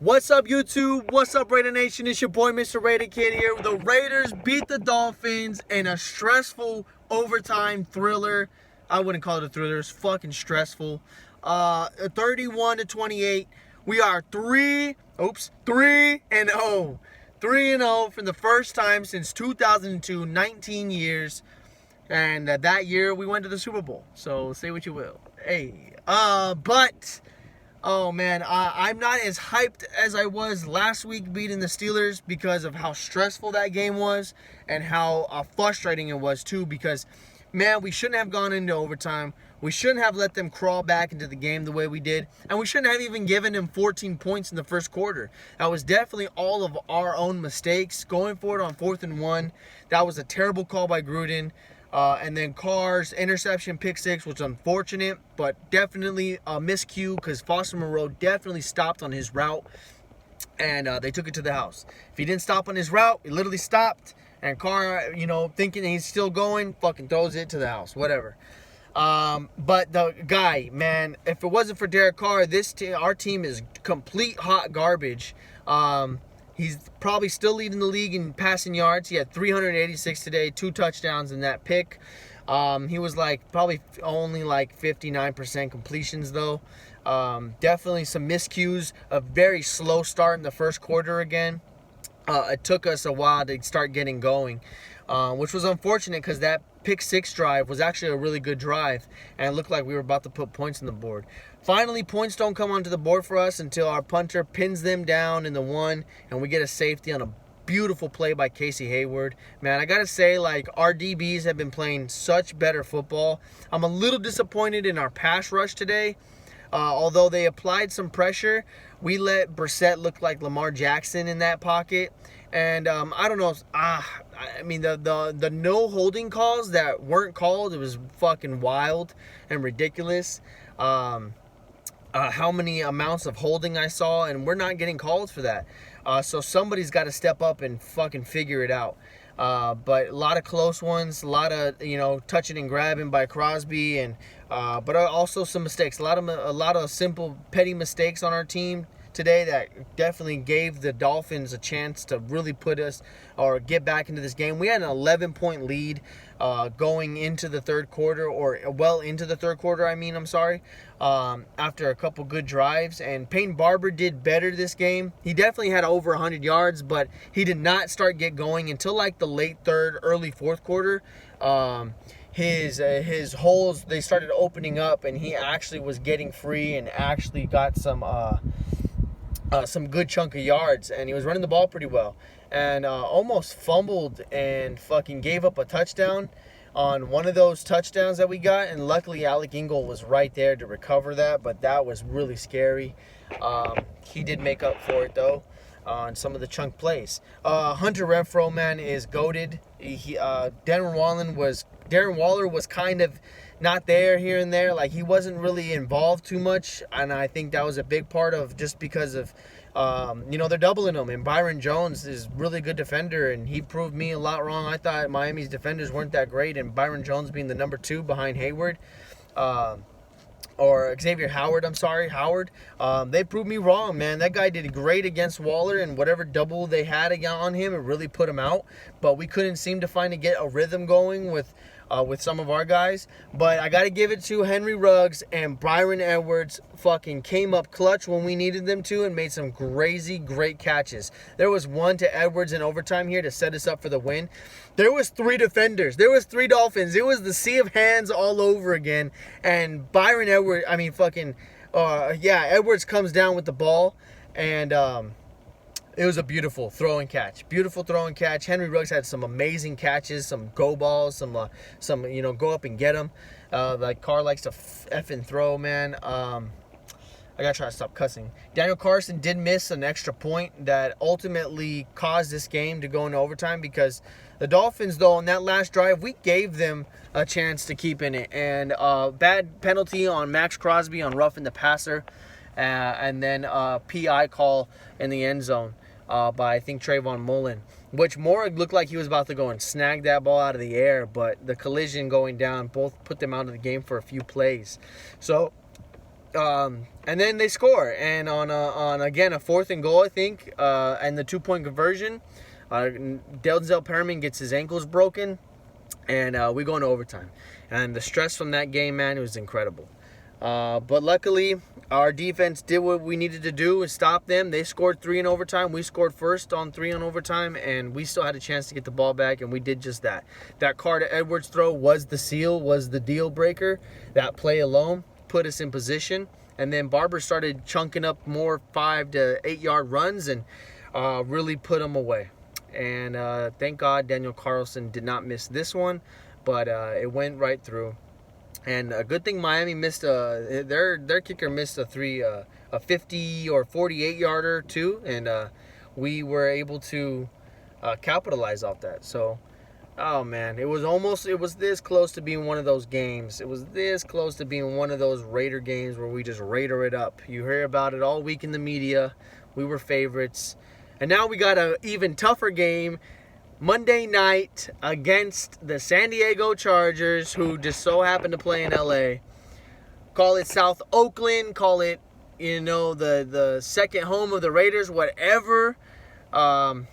What's up, YouTube? What's up, Raider Nation? It's your boy, Mr. Raider Kid here. The Raiders beat the Dolphins in a stressful overtime thriller. I wouldn't call it a thriller. It's fucking stressful. 31-28. We are 3-0. 3-0 for the first time since 2002, 19 years. And that year, we went to the Super Bowl. So, say what you will. Hey. Oh, man, I'm not as hyped as I was last week beating the Steelers because of how stressful that game was and how frustrating it was, too, because, man, we shouldn't have gone into overtime. We shouldn't have let them crawl back into the game the way we did, and we shouldn't have even given them 14 points in the first quarter. That was definitely all of our own mistakes. Going for it on 4th and 1, that was a terrible call by Gruden. And then Carr's interception, pick six, was unfortunate, but definitely a miscue because Foster Moreau definitely stopped on his route, and they took it to the house. If he didn't stop on his route, he literally stopped, and Carr, thinking he's still going, fucking throws it to the house, whatever. But the guy, man, if it wasn't for Derek Carr, our team is complete hot garbage. He's probably still leading the league in passing yards. He had 386 today, 2 touchdowns in that pick. He was probably only 59% completions though. Definitely some miscues, a very slow start in the first quarter again. It took us a while to start getting going, which was unfortunate because that pick six drive was actually a really good drive, and it looked like we were about to put points on the board. Finally, points don't come onto the board for us until our punter pins them down in the 1, and we get a safety on a beautiful play by Casey Hayward. Man, I gotta say, our DBs have been playing such better football. I'm a little disappointed in our pass rush today. Although they applied some pressure, we let Brissett look like Lamar Jackson in that pocket. And I don't know. The no holding calls that weren't called, it was fucking wild and ridiculous. How many amounts of holding I saw, and we're not getting called for that. So somebody's got to step up and fucking figure it out. But a lot of close ones, a lot of touching and grabbing by Crosby, and but also some mistakes. A lot of simple petty mistakes on our team today that definitely gave the Dolphins a chance to really put us or get back into this game. We had an 11-point lead going into the third quarter, or well into the third quarter, after a couple good drives. And Peyton Barber did better this game. He definitely had over 100 yards, but he did not get going until the late third, early fourth quarter. His holes, they started opening up, and he actually was getting free and actually got some good chunk of yards, and he was running the ball pretty well, and almost fumbled and fucking gave up a touchdown on one of those touchdowns that we got, and luckily Alec Ingold was right there to recover that, but that was really scary. He did make up for it though on some of the chunk plays. Hunter Renfrow, man, is goated. Darren Waller was kind of not there here and there. He wasn't really involved too much, and I think that was a big part of just because of they're doubling him, and Byron Jones is a really good defender, and he proved me a lot wrong. I thought Miami's defenders weren't that great, and Byron Jones being the number 2 behind Hayward, or Xavier Howard, Howard. They proved me wrong, man. That guy did great against Waller, and whatever double they had on him, it really put him out. But we couldn't seem to get a rhythm going with some of our guys. But I got to give it to Henry Ruggs and Byron Edwards. Fucking came up clutch when we needed them to and made some crazy great catches. There was one to Edwards in overtime here to set us up for the win. There was 3 defenders. There was 3 Dolphins. It was the sea of hands all over again. And Byron Edwards, Edwards comes down with the ball, and it was a beautiful throw and catch. Henry Ruggs had some amazing catches, some go balls, some go up and get them. Carr likes to effing throw, man. I gotta try to stop cussing. Daniel Carson did miss an extra point that ultimately caused this game to go into overtime, because the Dolphins, though, on that last drive, we gave them a chance to keep in it. And bad penalty on Max Crosby on roughing the passer, and then PI call in the end zone by, I think, Trayvon Mullen, which more looked like he was about to go and snag that ball out of the air, but the collision going down both put them out of the game for a few plays. So And then they score, and on again a 4th and goal, I think, and the 2-point conversion, Denzel Perriman gets his ankles broken, and we go into overtime. And the stress from that game, man, it was incredible. But luckily, our defense did what we needed to do and stop them. They scored 3 in overtime. We scored first on 3 in overtime, and we still had a chance to get the ball back, and we did just that. That Carter Edwards throw was the seal, was the deal breaker. That play alone put us in position. And then Barber started chunking up more 5 to 8 yard runs and really put them away. And thank God Daniel Carlson did not miss this one, but it went right through. And a good thing Miami missed their kicker missed a 50 or 48 yarder too, and we were able to capitalize off that. So, oh man, it was this close to being one of those games. It was this close to being one of those Raider games where we just Raider it up. You hear about it all week in the media. We were favorites, and now we got an even tougher game Monday night against the San Diego Chargers, who just so happen to play in LA. Call it South Oakland, call it, the second home of the Raiders, whatever. But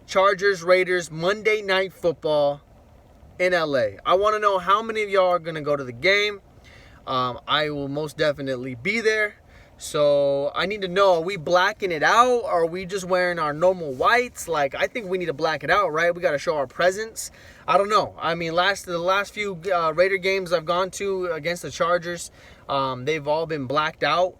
Chargers, Raiders, Monday Night Football in LA. I want to know how many of y'all are going to go to the game. I will most definitely be there. So I need to know, are we blacking it out? Or are we just wearing our normal whites? Like, I think we need to black it out, right? We got to show our presence. I don't know. I mean, the last few Raider games I've gone to against the Chargers, they've all been blacked out.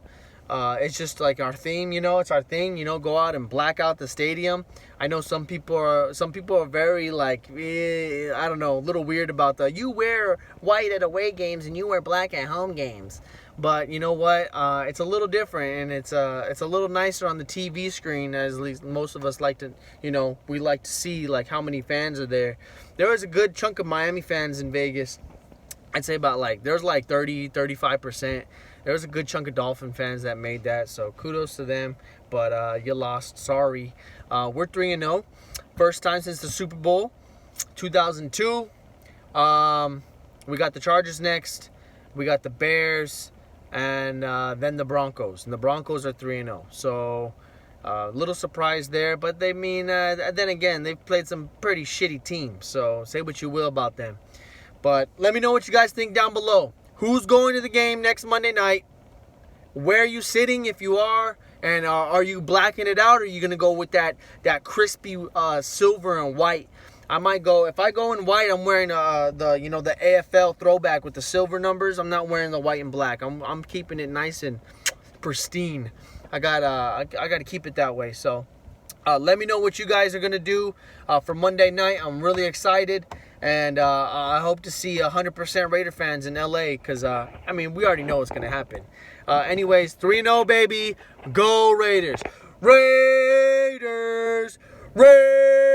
It's just like our theme, it's our thing, go out and black out the stadium. I know some people are very like, I don't know, a little weird about you wear white at away games and you wear black at home games. But you know what? It's a little different, and it's a little nicer on the TV screen, as at least most of us like to, we like to see like how many fans are there. There was a good chunk of Miami fans in Vegas. I'd say about there's 35%. There was a good chunk of Dolphin fans that made that, so kudos to them. But you lost. Sorry. We're 3-0. First time since the Super Bowl, 2002. We got the Chargers next. We got the Bears, and then the Broncos. And the Broncos are 3-0. So a little surprise there. But then again, they've played some pretty shitty teams. So say what you will about them. But let me know what you guys think down below. Who's going to the game next Monday night? Where are you sitting if you are? And are you blacking it out, or are you going to go with that crispy silver and white? I might go, if I go in white, I'm wearing the AFL throwback with the silver numbers. I'm not wearing the white and black. I'm keeping it nice and pristine. I got to keep it that way. So let me know what you guys are going to do for Monday night. I'm really excited. And I hope to see 100% Raider fans in LA because, we already know what's going to happen. Anyways, 3-0, baby. Go Raiders. Raiders. Raiders.